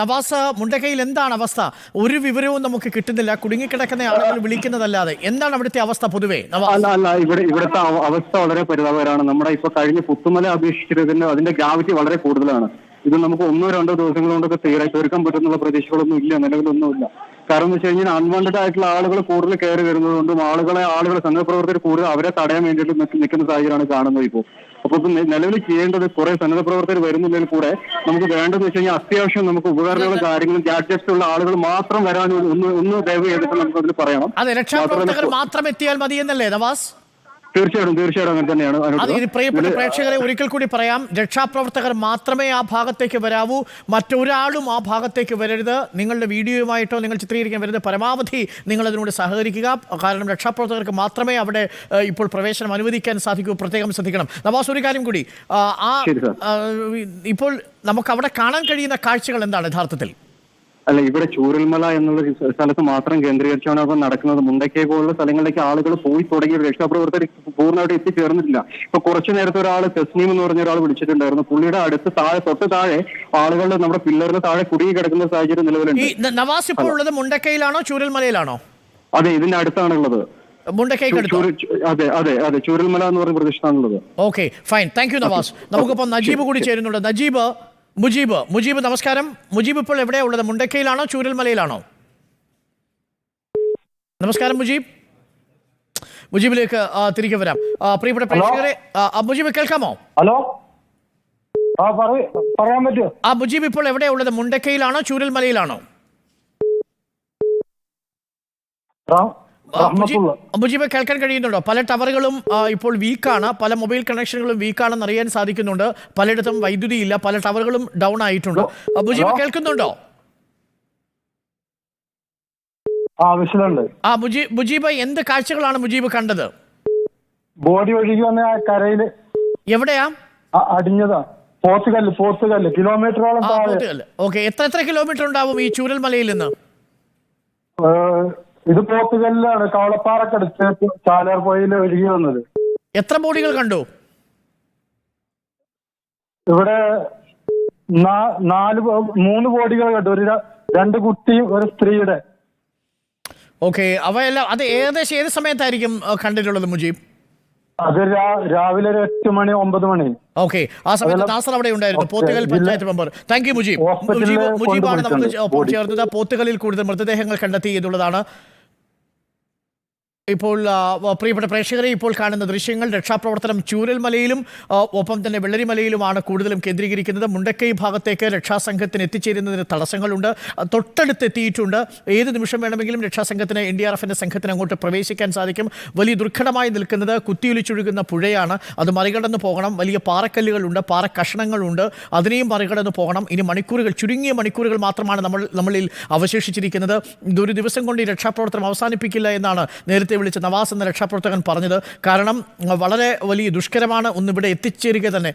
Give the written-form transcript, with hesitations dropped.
നവാസ്, മുണ്ടക്കയിൽ എന്താണ് അവസ്ഥ? ഒരു വിവരവും നമുക്ക് കിട്ടുന്നില്ല. കുടുങ്ങിക്കിടക്കുന്ന ആളുകൾ വിളിക്കുന്നതല്ലാതെ എന്താണ് അവിടുത്തെ അവസ്ഥ പൊതുവേ? അല്ല ഇവിടുത്തെ അവസ്ഥ വളരെ പരിതാപകരമാണ്. നമ്മുടെ ഇപ്പൊ കഴിഞ്ഞ പുത്തുമല അപേക്ഷിച്ചിട്ട് അതിന്റെ ഗ്രാവിറ്റി വളരെ കൂടുതലാണ്. ഇത് നമുക്ക് 1-2 ദിവസങ്ങൾ കൊണ്ടൊക്കെ തീർക്കാൻ പറ്റുന്നുള്ള പ്രതീക്ഷകളൊന്നും ഇല്ല, നിലവിലൊന്നുമില്ല. കാരണം എന്ന് വെച്ച് കഴിഞ്ഞാൽ അൺവാണ്ടഡ് ആയിട്ടുള്ള ആളുകൾ കൂടുതൽ കയറി വരുന്നതുകൊണ്ടും ആളുകൾ സന്നദ്ധപ്രവർത്തകർ കൂടുതൽ അവരെ തടയാൻ വേണ്ടിയിട്ട് നിൽക്കുന്ന സാഹചര്യമാണ് കാണുന്നത് ഇപ്പോൾ. അപ്പൊ ഇപ്പൊ നിലവിൽ ചെയ്യേണ്ടത് കുറെ സന്നദ്ധപ്രവർത്തകർ വരുന്നുണ്ടെങ്കിൽ കൂടെ നമുക്ക് വേണ്ടതെന്ന് വെച്ച് കഴിഞ്ഞാൽ അത്യാവശ്യം നമുക്ക് ഉപകരണങ്ങളും കാര്യങ്ങളും ഗാഡ്ജറ്റ്സ് ഉള്ള ആളുകൾ മാത്രം വരാൻ ഒന്ന് ദയവ് ചെയ്തിട്ട് നമുക്ക് അതിൽ പറയണം. അതെ, രക്ഷാപ്രവർത്തകർ മാത്രം എത്തിയാൽ മതി എന്നല്ലേ നവാസ്? തീർച്ചയായിട്ടും അങ്ങനെ തന്നെയാണ്. അത് പ്രിയപ്പെട്ട പ്രേക്ഷകരെ ഒരിക്കൽ കൂടി പറയാം, രക്ഷാപ്രവർത്തകർ മാത്രമേ ആ ഭാഗത്തേക്ക് വരാവൂ, മറ്റൊരാളും ആ ഭാഗത്തേക്ക് വരരുത്. നിങ്ങളുടെ വീഡിയോയുമായിട്ടോ നിങ്ങൾ ചിത്രീകരിക്കാൻ വരുന്നത് പരമാവധി നിങ്ങൾ അതിനോട് സഹകരിക്കുക. കാരണം രക്ഷാപ്രവർത്തകർക്ക് മാത്രമേ അവിടെ ഇപ്പോൾ പ്രവേശനം അനുവദിക്കാൻ സാധിക്കൂ. പ്രത്യേകം ശ്രദ്ധിക്കണം. നവാസ്, ഒരു കാര്യം കൂടി, ഇപ്പോൾ നമുക്ക് അവിടെ കാണാൻ കഴിയുന്ന കാഴ്ചകൾ എന്താണ് യഥാർത്ഥത്തിൽ? അല്ല, ഇവിടെ ചൂരൽമല എന്നുള്ള സ്ഥലത്ത് മാത്രം കേന്ദ്രീകരിച്ചാണ് അപ്പം നടക്കുന്നത്. മുണ്ടക്കൈ പോലുള്ള സ്ഥലങ്ങളിലേക്ക് ആളുകൾ പോയി തുടങ്ങിയ രക്ഷാപ്രവർത്തകർ പൂർണ്ണമായിട്ട് എത്തിച്ചേർന്നിട്ടില്ല. ഇപ്പൊ കുറച്ചു നേരത്തെ ഒരാൾ തസ്നീം എന്ന് പറഞ്ഞ ഒരാൾ വിളിച്ചിട്ടുണ്ടായിരുന്നു. പുള്ളിയുടെ അടുത്ത് തൊട്ട് താഴെ ആളുകൾ നമ്മുടെ പില്ലറിന് താഴെ കുടുങ്ങി കിടക്കുന്ന സാഹചര്യം നിലവിലുണ്ട്. നവാസ് ഇപ്പോൾ ഉള്ളത് മുണ്ടക്കൈയിലാണോ ചൂരൽമലയിലാണോ? അതെ, ഇതിന്റെ അടുത്താണുള്ളത്. അതെ, ചൂരൽമല എന്ന് പറഞ്ഞ പ്രദേശത്താണുള്ളത്. Okay, fine, thank you Navas. നമുക്കിപ്പോൾ നജീബ് കൂടി ചേരുന്നുണ്ട്. മുജീബ് നമസ്കാരം. മുജീബ് ഇപ്പോൾ എവിടെയാ ഉള്ളത്? മുണ്ടക്കയിലാണോ ചൂരൽമലയിലാണോ? നമസ്കാരം മുജീബിലേക്ക് തിരികെ വരാം. പ്രിയപ്പെട്ട പ്രേക്ഷകരെ, മുജീബ് കേൾക്കാമോ? ഹലോ, പറയാൻ പറ്റുമോ? മുജീബ് ഇപ്പോൾ എവിടെയാ ഉള്ളത്? മുണ്ടക്കയിലാണോ ചൂരൽമലയിലാണോ? മുജീബ് കേൾക്കാൻ കഴിയുന്നുണ്ടോ? പല ടവറുകളും ഇപ്പോൾ വീക്കാണ്, പല മൊബൈൽ കണക്ഷനുകളും വീക്കാണെന്ന് അറിയാൻ സാധിക്കുന്നുണ്ട്. പലയിടത്തും വൈദ്യുതി ഇല്ല, പല ടവറുകളും ഡൗൺ ആയിട്ടുണ്ട്. മുജീബ് കേൾക്കുന്നുണ്ടോ? മുജീബ് എന്ത് കാഴ്ചകളാണ് മുജീബ് കണ്ടത്? ബോഡി ഒഴുകി വന്ന കരയില്. എവിടെയാ? അടിഞ്ഞതാ. പോത്തുകല്ല് കിലോമീറ്ററോളം. ഓക്കെ, എത്ര കിലോമീറ്റർ ഉണ്ടാവും ഈ ചൂരൽമലയിൽ നിന്ന്? ഇത് പോത്തുകല്ലാണ്, കവളപ്പാറക്കടുത്ത് ചാലാർപുഴയിൽ ഒഴുകി വന്നത്. എത്ര ബോഡികൾ കണ്ടു? ഇവിടെ 3 ബോഡികൾ കണ്ടു. 2 കുട്ടിയും ഒരു സ്ത്രീയുടെ. ഓക്കെ, അവയെല്ലാം അത് ഏകദേശം ഏത് സമയത്തായിരിക്കും കണ്ടിട്ടുള്ളത് മുജീബ്? അത് രാവിലെ 8 മണി 9 മണി. ഓക്കെ, ആ സമയത്ത് നാസർ അവിടെ ഉണ്ടായിരുന്നു, Pothukal panchayat member. Thank you മുജീബാണ് നമുക്ക് ചേർന്നത്. പോത്തുകലിൽ കൂടുതൽ മൃതദേഹങ്ങൾ കണ്ടെത്തി എന്നുള്ളതാണ് ഇപ്പോൾ പ്രിയപ്പെട്ട പ്രേക്ഷകരെ ഇപ്പോൾ കാണുന്ന ദൃശ്യങ്ങൾ. രക്ഷാപ്രവർത്തനം ചൂരൽമലയിലും ഒപ്പം തന്നെ വെള്ളരിമലയിലുമാണ് കൂടുതലും കേന്ദ്രീകരിക്കുന്നത്. മുണ്ടക്കൈ ഭാഗത്തേക്ക് രക്ഷാസംഘത്തിന് എത്തിച്ചേരുന്നതിന് തടസ്സങ്ങളുണ്ട്. തൊട്ടടുത്ത് എത്തിയിട്ടുണ്ട്. ഏത് നിമിഷം വേണമെങ്കിലും രക്ഷാസംഘത്തിന് NDRFന്റെ സംഘത്തിന് അങ്ങോട്ട് പ്രവേശിക്കാൻ സാധിക്കും. വലിയ ദുർഘടമായി നിൽക്കുന്നത് കുത്തിയൊലിച്ചൊഴുകുന്ന പുഴയാണ്. അത് മറികടന്ന് പോകണം. വലിയ പാറക്കല്ലുകളുണ്ട്, പാറക്കഷണങ്ങളുണ്ട്, അതിനെയും മറികടന്ന് പോകണം. ഇനി ചുരുങ്ങിയ മണിക്കൂറുകൾ മാത്രമാണ് നമ്മളിൽ അവശേഷിച്ചിരിക്കുന്നത്. ഇതൊരു ദിവസം കൊണ്ട് ഈ രക്ഷാപ്രവർത്തനം അവസാനിപ്പിക്കില്ല എന്നാണ് നേരത്തെ വിളിച്ച നവാസ് എന്ന രക്ഷാപ്രവർത്തകൻ പറഞ്ഞത്. കാരണം വളരെ വലിയ ദുഷ്കരമാണ് ഒന്നിവിടെ എത്തിച്ചേരുക തന്നെ.